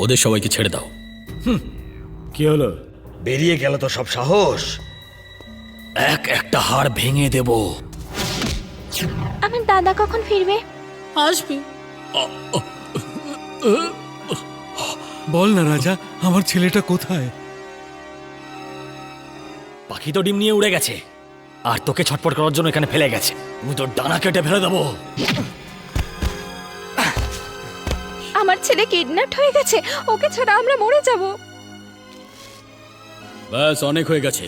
ওদের সবাইকে ছেড়ে দাও। কি হলো? বেরিয়ে গেল তো সব সাহস। একটা হাড় ভেঙে দেব। আমার দাদা কখন ফিরবে? আসবে। বল না রাজা, আমার ছেলেটা কোথায়? পাখি তো ডিম নিয়ে উড়ে গেছে, আর তোকে ছটফট করার জন্য এখানে ফেলে গেছে। আমি তোর ডানা কেটে ফেলে দেবো। আমার ছেলে কিডন্যাপড হয়ে গেছে, ওকে ছাড়া আমরা মরে যাব। ব্যাস, অনেক হয়ে গেছে।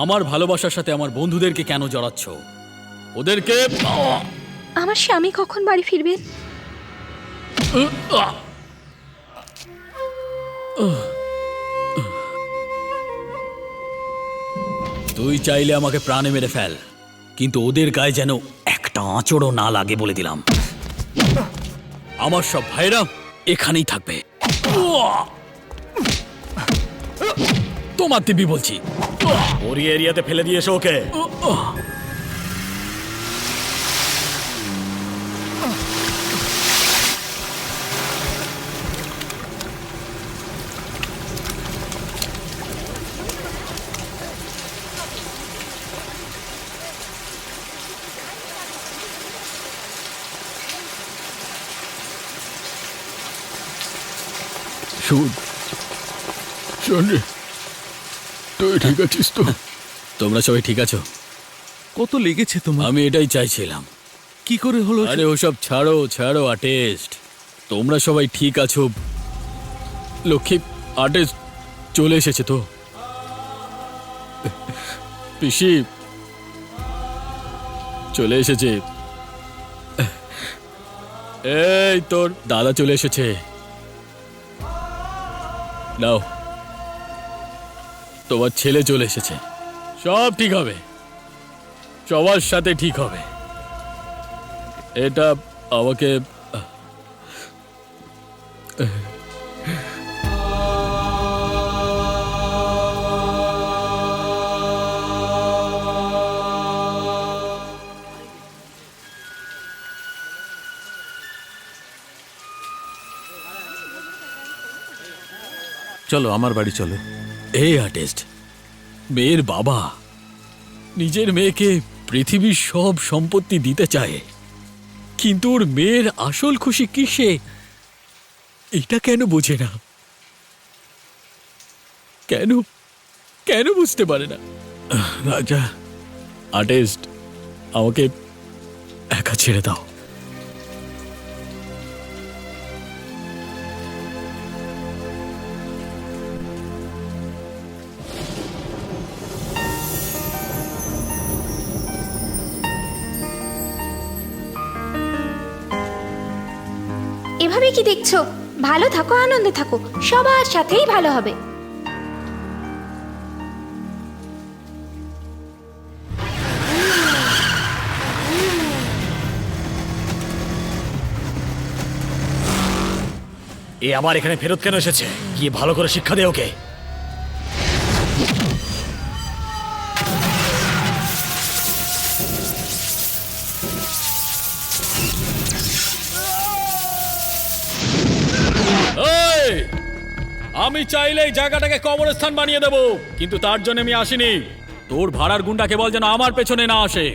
আমার ভালোবাসার সাথে আমার বন্ধুদেরকে কেন জড়াচ্ছ? ওদেরকে আমার স্বামী কখন বাড়ি ফিরবে? তুই চাইলে আমাকে প্রাণে মেরে ফেল, কিন্তু ওদের গায়ে যেন একটা আঁচড়ও না লাগে বলে দিলাম। আমার সব ভাইরা এখানেই থাকবে। তোমার দিব্যি বলছি, ওরি এরিয়াতে ফেলে দিয়ে এসো ওকে। শোন রে, তুই ঠিক আছিস তো? তোমরা সবাই ঠিক আছো? কত লেগেছে তোমার? আমি এটাই চাইছিলাম। কি করে হলো? আরে ওসব ছাড়ো ছাড়ো, আর্টিস্ট। তোমরা সবাই ঠিক আছো? লক্ষ্মী, আর্টিস্ট চলে এসেছে তো? পিসি চলে এসেছে। এই তোর দাদা চলে এসেছে। নাও, তোমার ছেলে চলে এসেছে। সব ঠিক হবে, সবার সাথে ঠিক হবে। এটা আমাকে চলো আমার বাড়ি চলো। এই আর্টিস্ট, মেয়ের বাবা নিজের মেয়েকে পৃথিবীর সব সম্পত্তি দিতে চায়, কিন্তু ওর মেয়ের আসল খুশি কিসে এটা কেন বোঝে না? কেন কেন বুঝতে পারে না? রাজা, আর্টিস্ট, আমাকে একা ছেড়ে দাও। এভাবে কি দেখছো? ভালো থাকো, আনন্দে থাকো, সবার সাথেই ভালো হবে। এ আবার এখানে ফেরত কেন এসেছে? গিয়ে ভালো করে শিক্ষা দে ওকে। আমি চাইলে এই জায়গাটাকে কবরস্থান বানিয়ে দেব, কিন্তু তার জন্য আমি আসিনি। তোর ভাড়ার গুন্ডাকে বল যেন আমার পেছনে না আসে,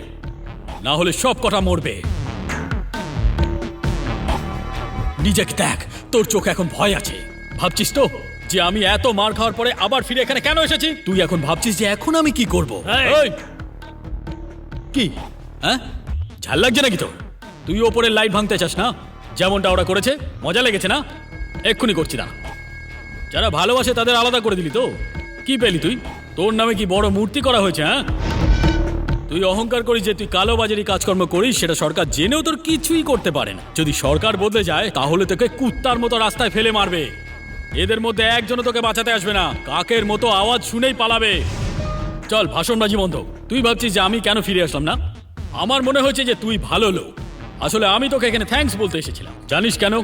না হলে সব কটা মরবে। নিজেকে দেখ, তোর চোখে এখন ভয় আছে। ভাবছিস তো যে আমি এত মার খাওয়ার পরে আবার ফিরে এখানে কেন এসেছি? তুই এখন ভাবছিস যে এখন আমি কি করব? কি হ্যাঁ, ঝাল লাগছে নাকি তোর? তুই ওপরের লাইট ভাঙতে চাস না, যেমনটা ওরা করেছে? মজা লেগেছে না? এক্ষুনি করছি না। যারা ভালোবাসে তাদের আলাদা করে দিলি তো? কি পেলি তুই? তোর নামে কি বড় মূর্তি করা হয়েছে? হ্যাঁ, তুই অহংকার করিস যে তুই কালোবাজারি কাজকর্ম করিস, সেটা সরকার জেনেও তোর কিছুই করতে পারে না। যদি সরকার বদলে যায় তাহলে তোকে কুত্তার মতো রাস্তায় ফেলে মারবে। এদের মধ্যে একজনও তোকে বাঁচাতে আসবে না, কাকের মতো আওয়াজ শুনেই পালাবে। চল, ভাষণবাজি বন্ধ। তুই ভাবছিস যে আমি কেন ফিরে আসলাম না? আমার মনে হয়েছে যে তুই ভালো লোক। আসলে আমি তোকে এখানে থ্যাঙ্কস বলতে এসেছিলাম। জানিস কেন?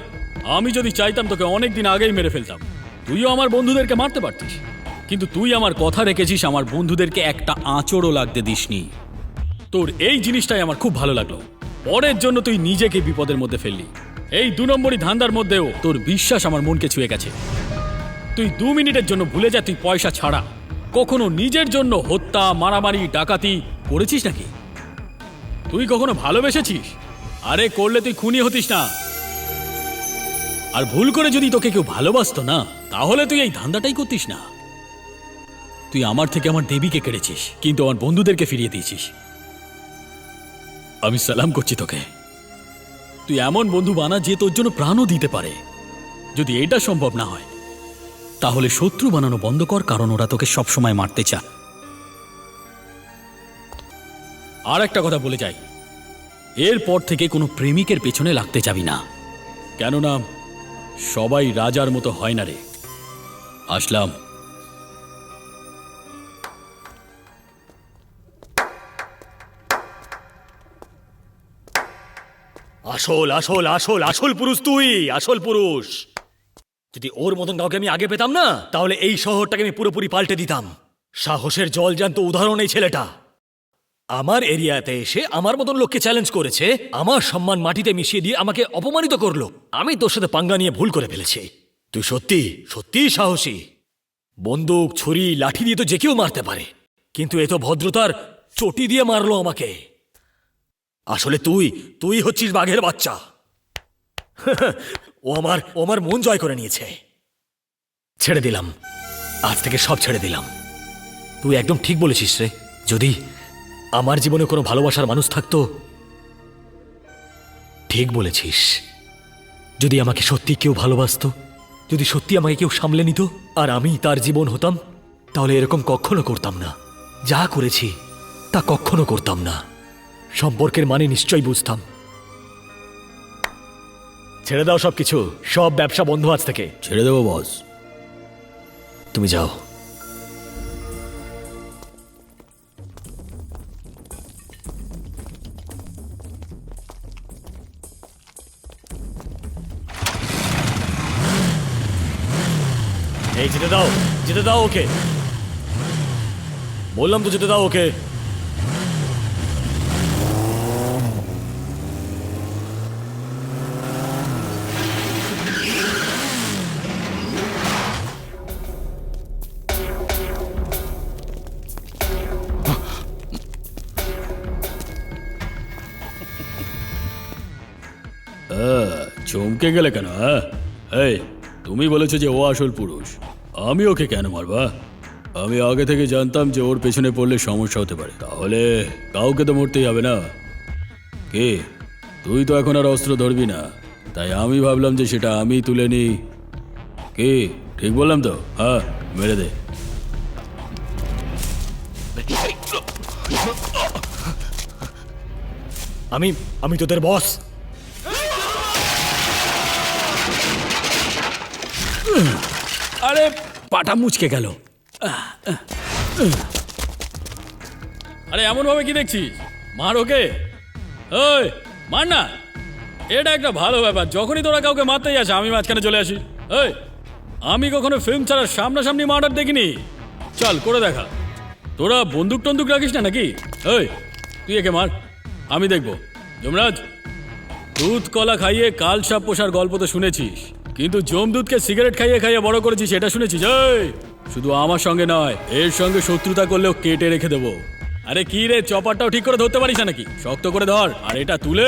আমি যদি চাইতাম তোকে অনেক দিন আগেই মেরে ফেলতাম। তুইও আমার বন্ধুদেরকে মারতে পারতিস, কিন্তু তুই আমার কথা রেখেছিস, আমার বন্ধুদেরকে একটা আঁচড়ও লাগতে দিসনি। তোর এই জিনিসটাই আমার খুব ভালো লাগলো। পরের জন্য তুই নিজেকে বিপদের মধ্যে ফেললি। এই 2 নম্বরই ধান্দার মধ্যেও তোর বিশ্বাস আমার মনকে ছুঁয়ে গেছে। তুই 2 মিনিটের জন্য ভুলে যা তুই পয়সা ছাড়া কখনো নিজের জন্য হত্যা, মারামারি, ডাকাতি করেছিস নাকি? তুই কখনো ভালোবেসেছিস? আরে করলে তুই খুনি হতিস না। আর ভুল করে যদি তোকে কেউ ভালোবাসতো না, তাহলে তুই এই ধান্দাটাই করতিস না। তুই আমার থেকে আমার দেবীকে কেড়েছিস, কিন্তু আমার বন্ধুদেরকে ফিরিয়ে দিয়েছিস। আমি সালাম করছি তোকে। তুই এমন বন্ধু বানা যে তোর জন্য প্রাণও দিতে পারে। যদি এটা সম্ভব না হয়, তাহলে শত্রু বানানো বন্ধ কর, কারণ ওরা তোকে সবসময় মারতে চায়। আর একটা কথা বলে যাই, এরপর থেকে কোনো প্রেমিকের পেছনে লাগতে যাবি না, কেননা সবাই রাজার মতো হয় না রে। আসলাম। আসল আসল আসল আসল পুরুষ তুই, আসল পুরুষ। যদি ওর মতন কাউকে আমি আগে পেতাম না, তাহলে এই শহরটাকে আমি পুরোপুরি পাল্টে দিতাম। সাহসের জলজান্ত উদাহরণ এই ছেলেটা। আমার এরিয়াতে এসে আমার মতন লোককে চ্যালেঞ্জ করেছে, আমার সম্মান মাটিতে মিশিয়ে দিয়ে আমাকে অপমানিত করলো। আমি তোর সাথে পাঙ্গা নিয়ে ভুল করে ফেলেছি। তুই সত্যি সত্যি সাহসী। বন্দুক, ছুরি, লাঠি দিয়ে তো যে কেউ মারতে পারে, কিন্তু এ তো ভদ্রতার চটি দিয়ে মারলো আমাকে। আসলে তুই তুই হচ্ছিস বাঘের বাচ্চা। ও আমার মন জয় করে নিয়েছে। ছেড়ে দিলাম, আজ থেকে সব ছেড়ে দিলাম। তুই একদম ঠিক বলেছিস রে। যদি আমার জীবনে কোনো ভালোবাসার মানুষ থাকতো, ঠিক বলেছিস, যদি আমাকে সত্যি কেউ ভালোবাসতো, যদি সত্যি আমাকে কেউ সামলে নিত আর আমি তার জীবন হতাম, তাহলে এরকম কখনো করতাম না। যা করেছি তা কখনো করতাম না। সম্পর্কের মানে নিশ্চয়ই বুঝতাম। ছেড়ে দাও সবকিছু, সব ব্যবসা বন্ধ আজ থেকে। ছেড়ে দেবো বস। তুমি যাও। এই যেতে দাও, যেতে দাও ওকে। বললাম তো যেতে দাও ওকে। চমকে গেলে কেন? এই, তুমি বলেছো যে ও আসল পুরুষ, আমি ওকে কেন মারবা? আমি আগে থেকে জানতাম যে ওর পেছনে পড়লে সমস্যা হতে পারে, তাহলে কাউকে তো মরতেই হবে না। কে? তুই তো এখন আর অস্ত্র ধরবি না, তাই আমি ভাবলাম যে সেটা আমি তুলে নিই। কে? ঠিক বললাম তো? হ্যাঁ, মেরে দে। আমি তোদের বস। আরে পাটা মুচকে গেল। আরে এমন ভাবে কি দেখছিস? মার ওকে। ওই মার না, এটা একটা ভালো ব্যাপার। যখনই তোরা কাউকে মারতে যাস আমি মাঝখানে চলে আসি। ওই, আমি কখনো ফিল্ম ছাড়া সামনাসামনি মার্ডার দেখিনি। চল করে দেখা। তোরা বন্দুক টন্দুক রাখিস না নাকি? ওই তুই একে মার, আমি দেখবো। যমরাজ, দুধ কলা খাইয়ে কাল সাপ পোষার গল্প তো শুনেছিস, কিন্তু যমদূতকে সিগারেট খাইয়ে খাইয়ে বড় করেছিস এটা শুনেছিস? এই, শুধু আমার সঙ্গে নয়, এর সঙ্গে শত্রুতা করলেও কেটে রেখে দেবো। আরে কি রে, চপারটাও ঠিক করে ধরতে পারিস না নাকি? শক্ত করে ধর, আর এটা তুলে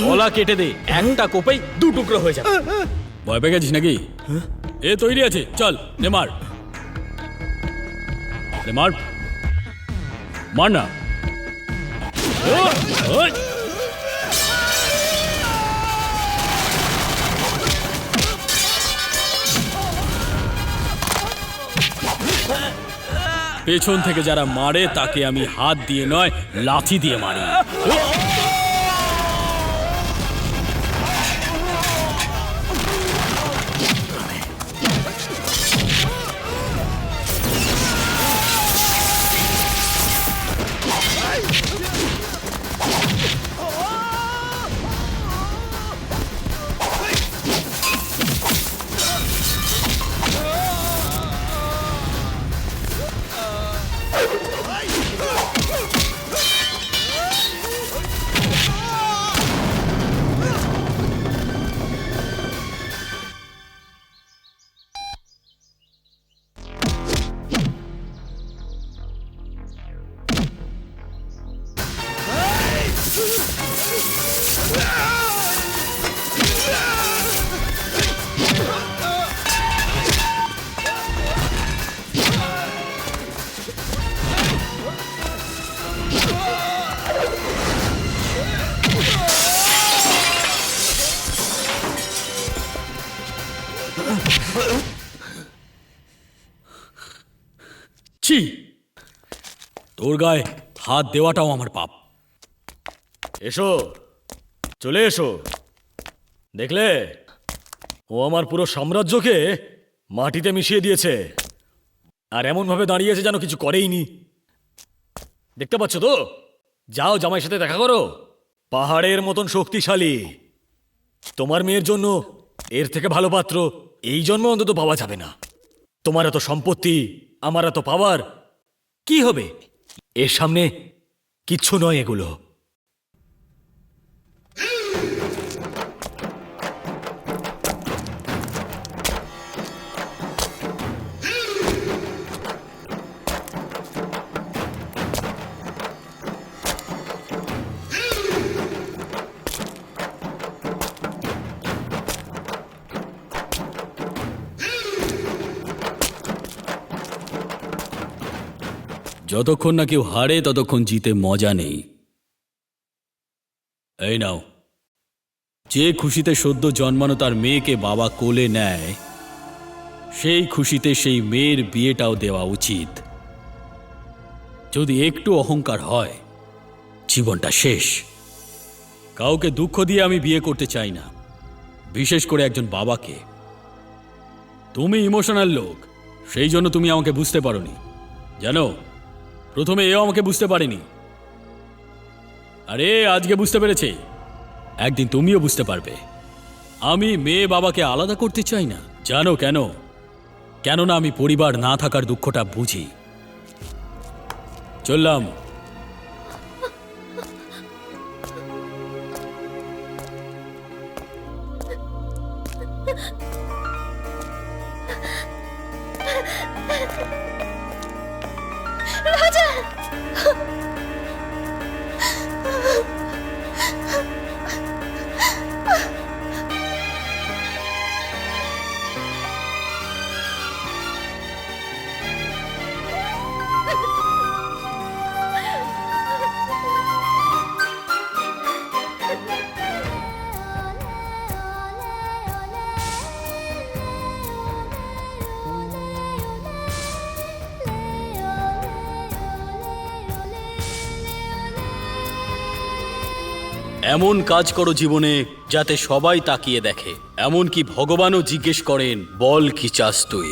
গলা কেটে দে। একটা কোপেই 2 টুকরো হয়ে যাবে। ভয় পেয়ে গেছিস নাকি? এ তৈরি আছে, চল নে মার। আরে মার, মার না। ওই, পেছন থেকে যারা মারে তাকে আমি হাত দিয়ে নয়, লাথি দিয়ে মারি। ছি, তোর গায়ে হাত দেওয়াটাও আমার পাপ। এসো, চলে এসো। দেখলে, ও আমার পুরো সাম্রাজ্যকে মাটিতে মিশিয়ে দিয়েছে, আর এমনভাবে দাঁড়িয়েছে যেন কিছু করেইনি। দেখতে পাচ্ছ তো? যাও জামাইয়ের সাথে দেখা করো। পাহাড়ের মতন শক্তিশালী। তোমার মেয়ের জন্য এর থেকে ভালো পাত্র এই জন্মে অন্তত পাওয়া যাবে না। তোমার এত সম্পত্তি, আমার এত পাওয়ার, কি হবে? এর সামনে কিচ্ছু নয় এগুলো। যতক্ষণ না কেউ হারে ততক্ষণ জিতে মজা নেই। এই নাও, যে খুশিতে সদ্য জন্মানো তার মেয়েকে বাবা কোলে নেয়, সেই খুশিতে সেই মেয়ের বিয়েটাও দেওয়া উচিত। যদি একটু অহংকার হয়, জীবনটা শেষ। কাউকে দুঃখ দিয়ে আমি বিয়ে করতে চাই না, বিশেষ করে একজন বাবাকে। তুমি ইমোশনাল লোক, সেই জন্য তুমি আমাকে বুঝতে পারোনি। জানো, প্রথমে এও আমাকে বুঝতে পারেনি, আরে আজকে বুঝতে পেরেছে। একদিন তুমিও বুঝতে পারবে। আমি মেয়ে বাবাকে আলাদা করতে চাই না। জানো কেন? কেননা আমি পরিবার না থাকার দুঃখটা বুঝি। চললাম। রাজা, এমন কাজ করো জীবনে যাতে সবাই তাকিয়ে দেখে, এমনকি ভগবানও জিজ্ঞেস করেন, বল কি চাস তুই।